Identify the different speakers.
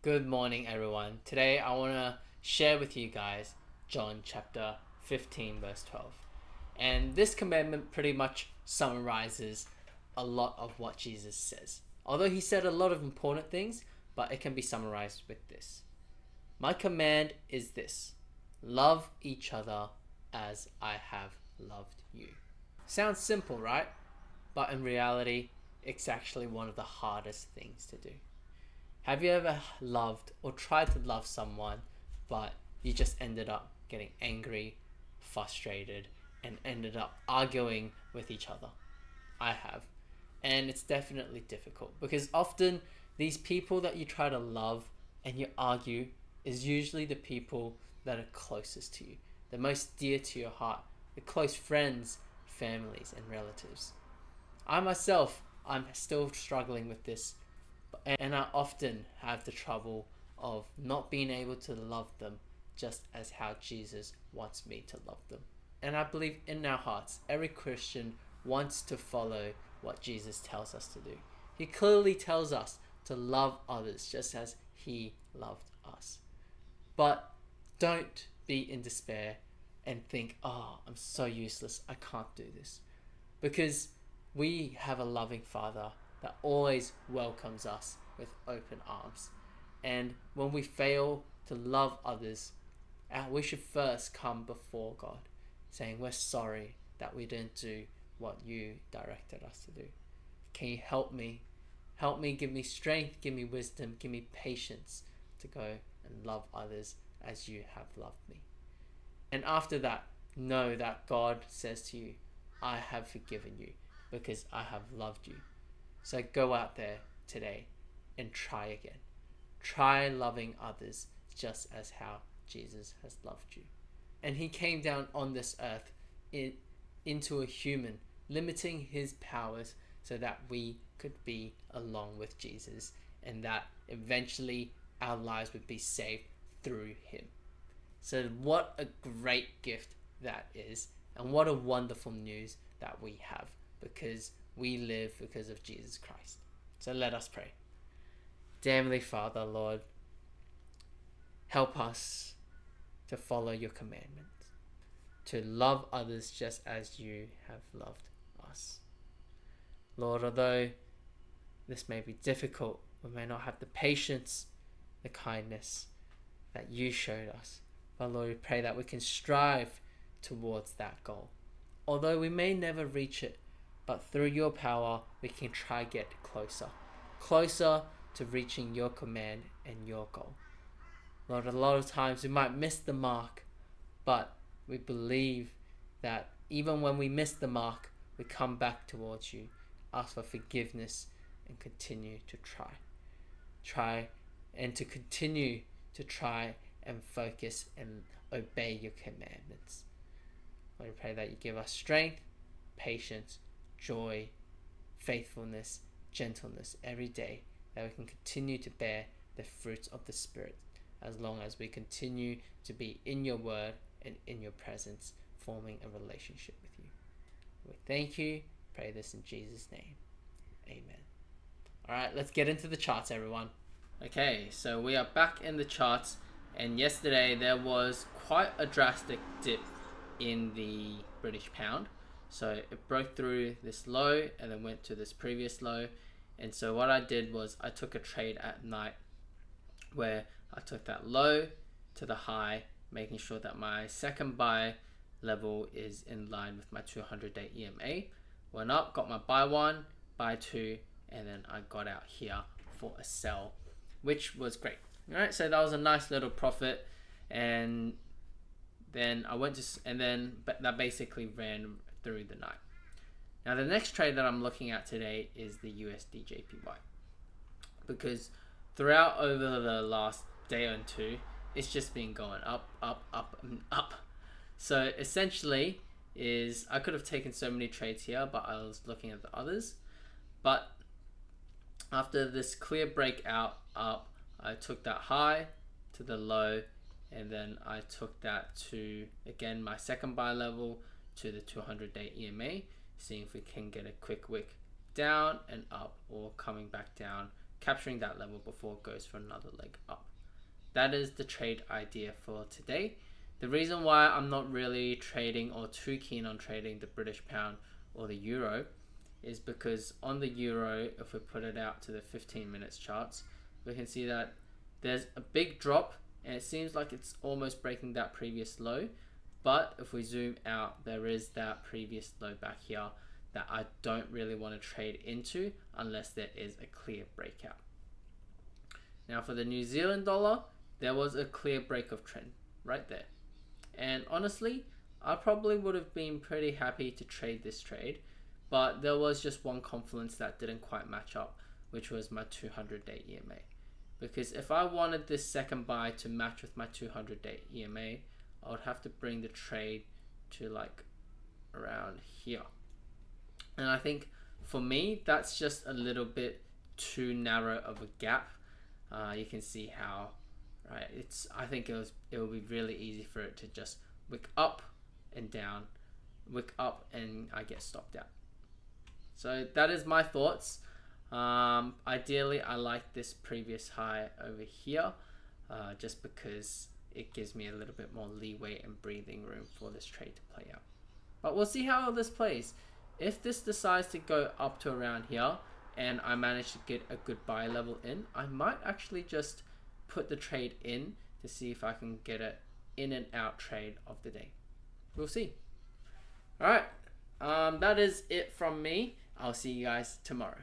Speaker 1: Good morning, everyone. Today I want to share with you guys John chapter 15, verse 12. And this commandment pretty much summarizes a lot of what Jesus says. Although he said a lot of important things, but it can be summarized with this. My command is this: love each other as I have loved you. Sounds simple, right? But in reality, it's actually one of the hardest things to do. Have you ever loved or tried to love someone, but you just ended up getting angry, frustrated, and ended up arguing with each other? I have. And it's definitely difficult because often these people that you try to love and you argue is usually the people that are closest to you, the most dear to your heart, the close friends, families, and relatives. I myself, I'm still struggling with this, and I often have the trouble of not being able to love them just as how Jesus wants me to love them. And I believe in our hearts, every Christian wants to follow what Jesus tells us to do. He clearly tells us to love others just as he loved us. But don't be in despair and think, oh, I'm so useless, I can't do this. Because we have a loving Father that always welcomes us with open arms. And when we fail to love others, we should first come before God, saying, we're sorry that we didn't do what you directed us to do. Can you help me? Help me, give me strength, give me wisdom, give me patience to go and love others as you have loved me. And after that, know that God says to you, I have forgiven you because I have loved you. So go out there today and try again. Try loving others just as how Jesus has loved you. And he came down on this earth into a human, limiting his powers so that we could be along with Jesus and that eventually our lives would be saved through him. So what a great gift that is, and what a wonderful news that we have, because we live because of Jesus Christ. So let us pray. Dear Heavenly Father, Lord, help us to follow your commandments, to love others just as you have loved us. Lord, although this may be difficult, we may not have the patience, the kindness that you showed us. But Lord, we pray that we can strive towards that goal. Although we may never reach it, but through your power, we can try get closer to reaching your command and your goal. Lord, a lot of times we might miss the mark, but we believe that even when we miss the mark, we come back towards you, ask for forgiveness, and continue to try, and to continue to try and focus and obey your commandments. Lord, I pray that you give us strength, patience, joy, faithfulness, gentleness every day, that we can continue to bear the fruits of the Spirit as long as we continue to be in your word and in your presence, forming a relationship with you. We thank you. Pray this in Jesus' name. Amen. Alright, let's get into the charts, everyone. Okay, so we are back in the charts, and yesterday there was quite a drastic dip in the British pound. So it broke through this low and then went to this previous low. And so what I did was I took a trade at night where I took that low to the high, making sure that my second buy level is in line with my 200-day EMA. Went up, got my buy one, buy two, and then I got out here for a sell, which was great. All right, so that was a nice little profit, and then I went to, and then that basically ran through the night. Now the next trade that I'm looking at today is the USD JPY, because throughout over the last day or two, it's just been going up, up, up, and up. So essentially, is I could have taken so many trades here, but I was looking at the others. But after this clear breakout up, I took that high to the low, and then I took that to, again, my second buy level to the 200-day EMA, seeing if we can get a quick wick down and up, or coming back down capturing that level before it goes for another leg up. That is the trade idea for today. The reason why I'm not really trading or too keen on trading the British pound or the euro is because on the euro, if we put it out to the 15 minutes charts, we can see that there's a big drop and it seems like it's almost breaking that previous low. But if we zoom out, there is that previous low back here that I don't really want to trade into unless there is a clear breakout. Now for the New Zealand dollar, there was a clear break of trend right there. And honestly, I probably would have been pretty happy to trade this trade, but there was just one confluence that didn't quite match up, which was my 200-day EMA. Because if I wanted this second buy to match with my 200-day EMA, I would have to bring the trade to like around here. And I think for me, that's just a little bit too narrow of a gap. You can see how, right? I think it will be really easy for it to just wick up and down, wick up, and I get stopped out. So that is my thoughts. Ideally, I like this previous high over here, just because it gives me a little bit more leeway and breathing room for this trade to play out. But we'll see how this plays. If this decides to go up to around here and I manage to get a good buy level in, I might actually just put the trade in to see if I can get an in and out trade of the day. We'll see. Alright, that is it from me. I'll see you guys tomorrow.